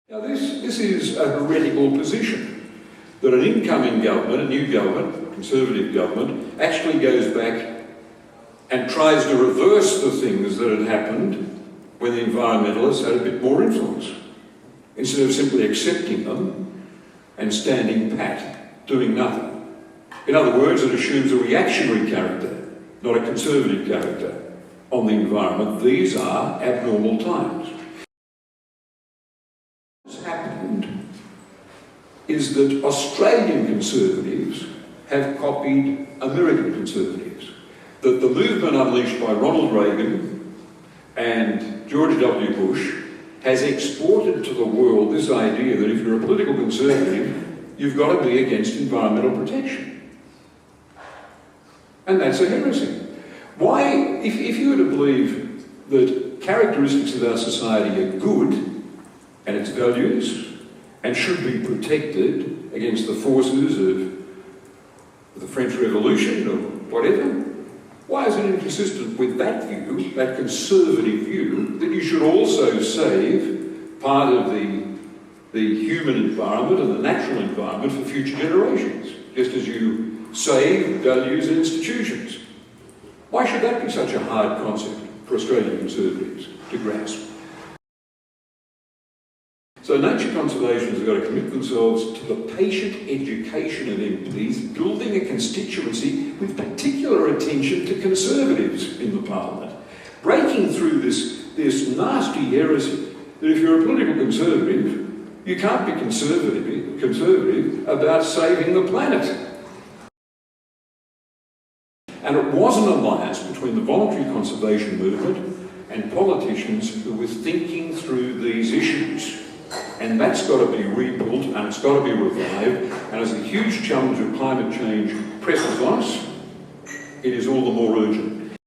Now this is a heretical position, that an incoming government, a new government, Conservative government, actually goes back and tries to reverse the things that had happened when the environmentalists had a bit more influence, instead of simply accepting them and standing pat, doing nothing. In other words, it assumes a reactionary character, not a conservative character, on the environment. These are abnormal times. What's happened is that Australian conservatives have copied American conservatives. That the movement unleashed by Ronald Reagan and George W. Bush has exported to the world this idea that if you're a political conservative, you've got to be against environmental protection. And that's a heresy. Why, if you were to believe that characteristics of our society are good and its values and should be protected against the forces of the French Revolution or whatever, why is it inconsistent with that view, that conservative view, that you should also save part of the human environment and the natural environment for future generations, just as you save values and institutions? Why should that be such a hard concept for Australian conservatives to grasp? So nature conservationists have got to commit themselves to the patient education of MPs, building a constituency with particular attention to conservatives in the Parliament, breaking through this nasty heresy that if you're a political conservative, you can't be conservative about saving the planet. And it was an alliance between the voluntary conservation movement and politicians who were thinking through these issues. And that's got to be rebuilt and it's got to be revived. And as the huge challenge of climate change presses on us, it is all the more urgent.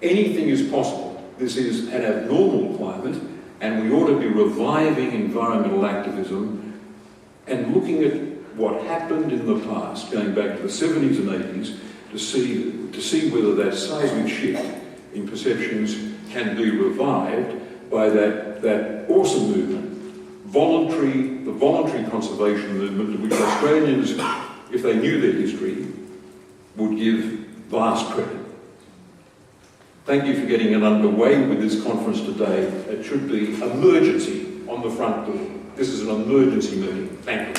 Anything is possible. This is an abnormal climate, and we ought to be reviving environmental activism and looking at what happened in the past, going back to the 70s and 80s, to see whether that seismic shift in perceptions can be revived by that awesome movement, the voluntary conservation movement, to which Australians, if they knew their history, would give vast credit. Thank you for getting it underway with this conference today. It should be emergency on the front door. This is an emergency meeting. Thank you.